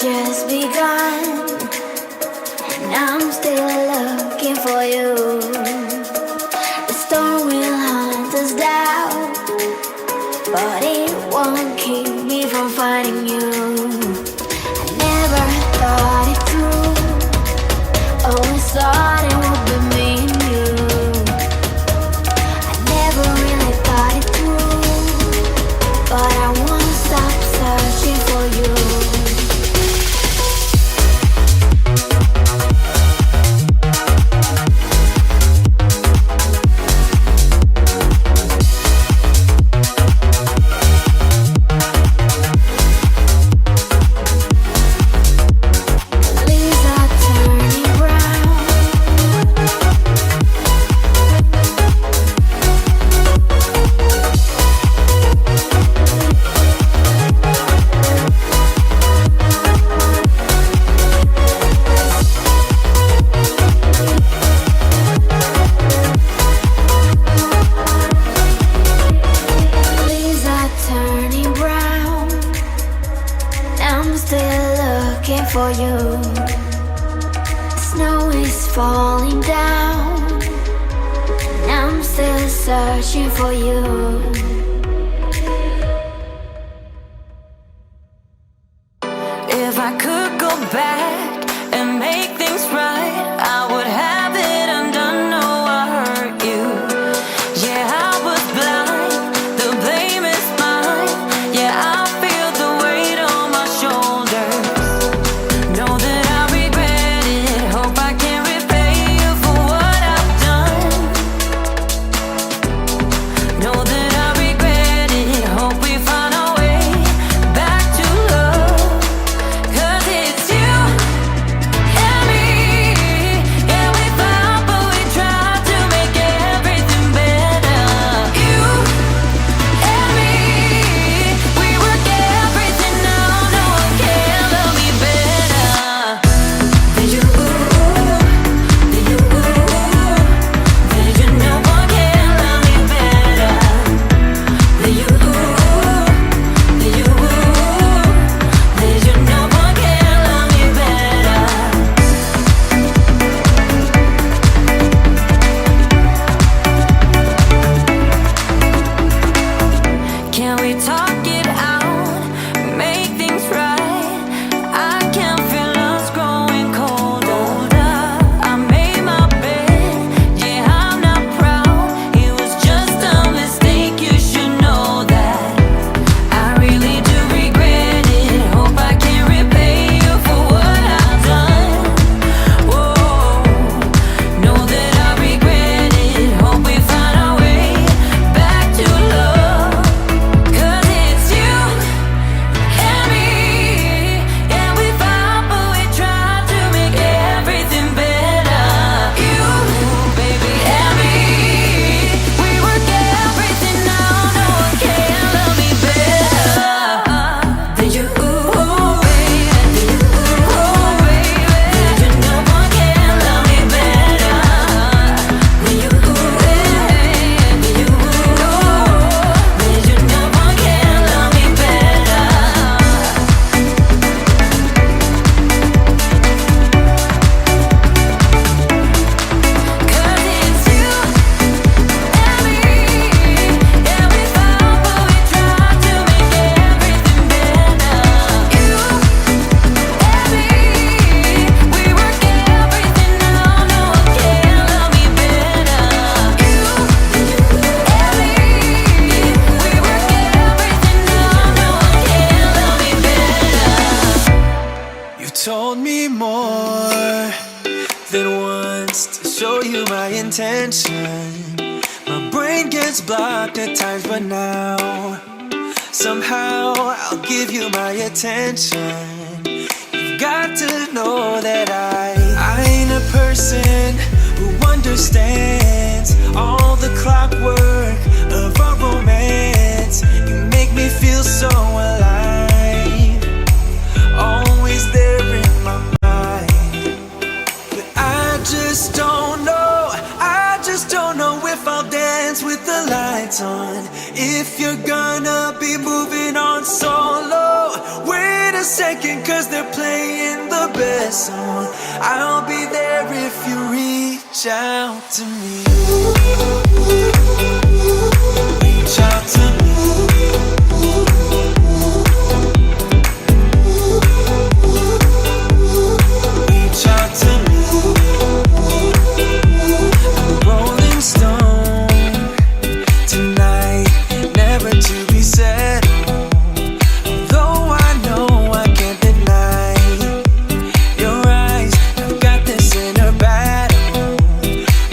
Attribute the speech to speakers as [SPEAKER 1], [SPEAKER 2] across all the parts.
[SPEAKER 1] just begun, and I'm still looking for you. The storm will hunt us down, but it won't keep me from finding you. I never thought it through, always thought it would be me and you. I never really thought it through, but I won't stop searching for you. For you, snow is falling down, and I'm still searching for you. If I could go back and make things right, I would have it undone. No, I hurt you. Yeah, I was blind. The blame is mine. Yeah, I feel the weight on my shoulders. Know that I regret it. Hope I can repay you for what I've done. Know that I regret it. Hope we find our way back to love. 'Cause it's you and me. Yeah, we fought, but we tried to make everything better. You and me, we work everything out. No one can love me better than you. Than you. Than you. No one can love me better than you. Than you. Than you. No one can love me better. Can we talk it out? Make things right. I can feel us growing colder. I made my bed. Yeah, I'm not proud. It was just a mistake. You should know that. I really do regret it. Hope I can repay you for what I've done. Whoa, know that I regret it. Hope we find our way back to love. 'Cause it's you and me. Yeah, we fought, but we tried to make everything better. You, baby, and me. We work everything out. No one can love me better than you, baby. Than you, baby. Than you. No one can love me better than you, baby. Than you, than you. No one can love me better. 'Cause it's you and me. Yeah, we fought, but we tried to make everything better. You and me, we work everything out. No one can love me better. You and me, we work everything out. No one can love me better.
[SPEAKER 2] You told me more than once to show you my intention. My brain gets blocked at times, but now somehow I'll give you my attention. You've got to know that I ain't a person who understands all the clockwork of our romance. You make me feel so alive, always there in my mind. But I just don't know, if I'll dance with the lights on. If you're gonna be moving on solo, where to second, 'cause they're playing the best song. I'll be there if you reach out to me. Reach out to me. Reach out to me. I'm a rolling stone tonight, never to be settled. Though I know I can't deny your eyes, I've got this inner battle.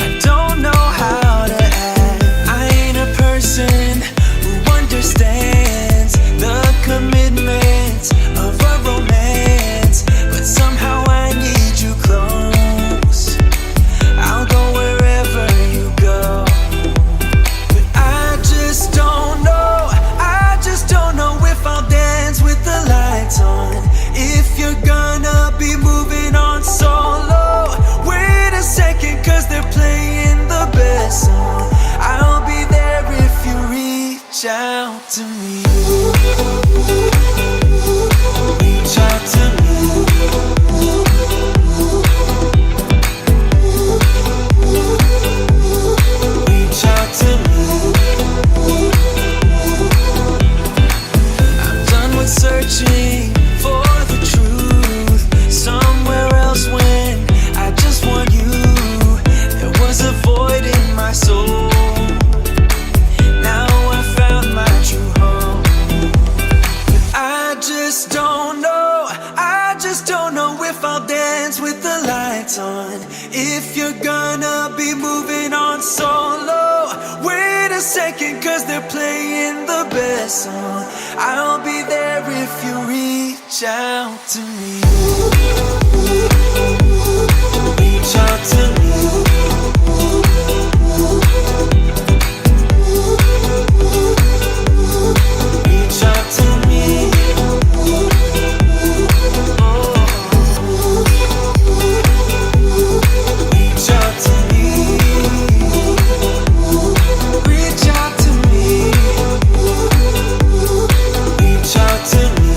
[SPEAKER 2] I don't know how to act. I ain't a person who understands the commitments of a romance, but somehow I need you close. I'll go wherever you go. But I just don't know if I'll dance with the lights on. If you're gonna be moving on solo, wait a second, 'cause they're playing the best song. I'll be there if you reach out to me. Reach out to me. Reach out to me. I'm done with searching for the truth somewhere else when I just want you. There was a void in my soul. Now I found my true home. But I just don't know if I'll dance with the lights on. If you're gonna be moving on solo, wait a second, 'cause they're playing the best song. I'll be there if you reach out to me. Reach out to me. Reach out to me. Oh. Reach out to me. Reach out to me. Reach out to me.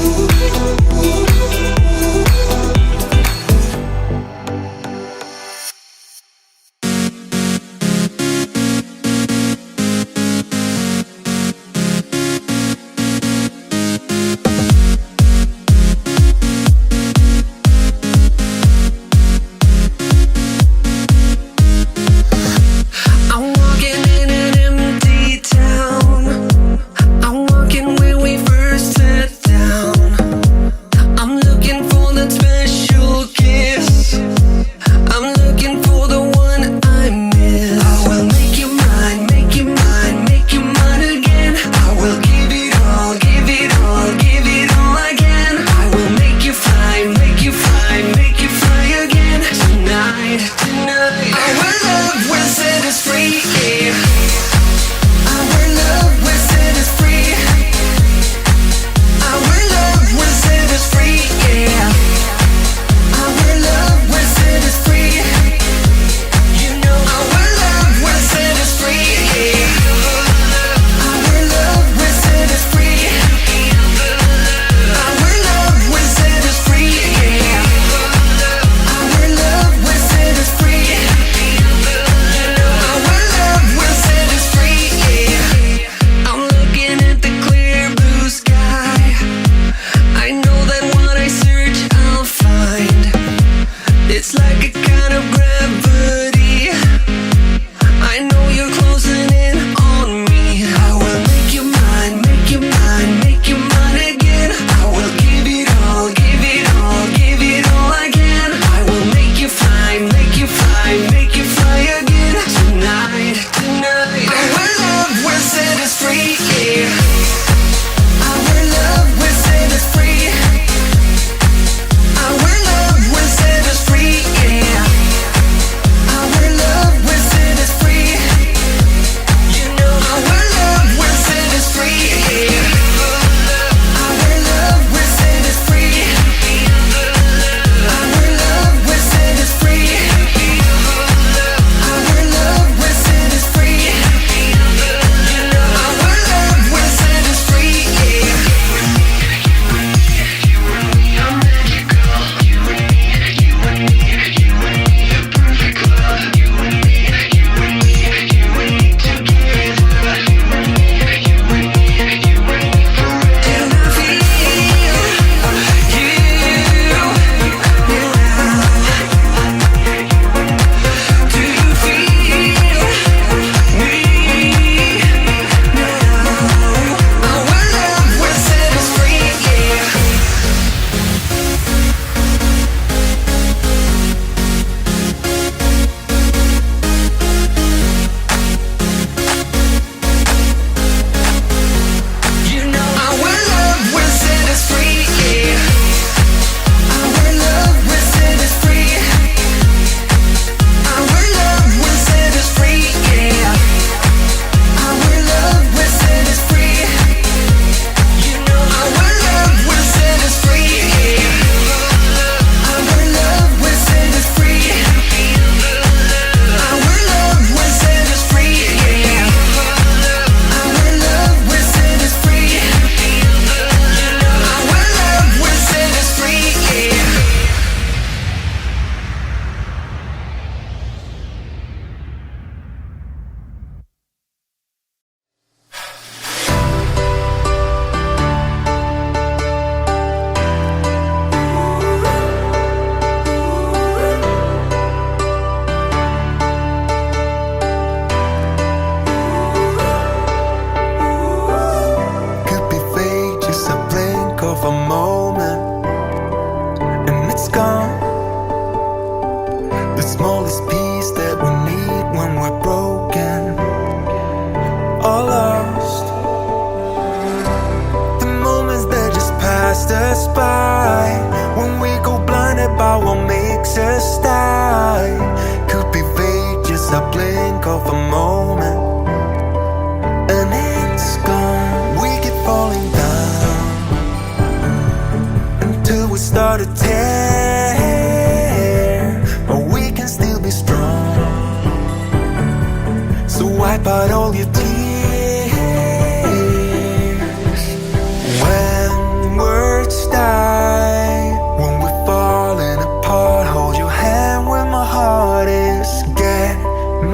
[SPEAKER 2] start a tear, but we can still be strong. So wipe out all your tears. When words die, when we're falling apart, hold your hand when my heart is. Get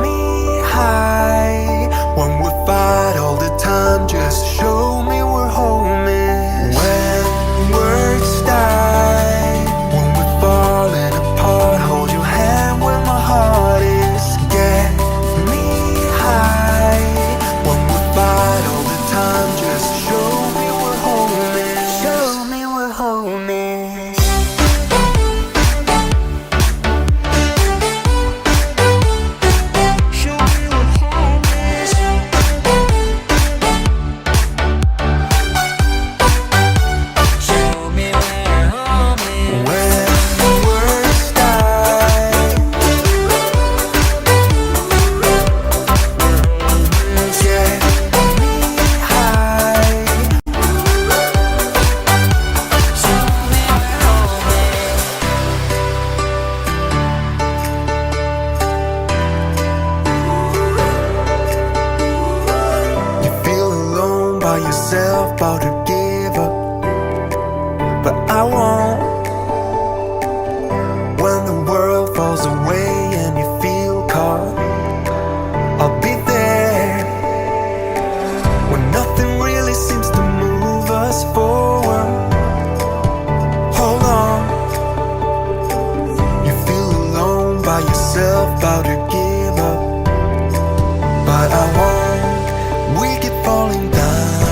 [SPEAKER 2] me high. When we fight all the time, just show me we're home is. When words die, when we're falling apart, hold your hand when my heart is. Get me high. When we fight all the time, just show me we're home is. Show me we're home is. Show me we're home is.
[SPEAKER 1] Show me where home is.
[SPEAKER 2] When words die, get me high.
[SPEAKER 1] Show me where home is.
[SPEAKER 2] You feel alone by yourself, about to give up, but I won't. When the world falls away and you feel caught, I'll be there. When nothing really seems to move us forward, hold on. You feel alone by yourself, about to give up, but I won't. We keep falling down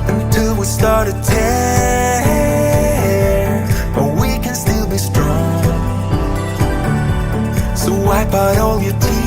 [SPEAKER 2] until we start a tear, but we can still be strong. So wipe out all your tears.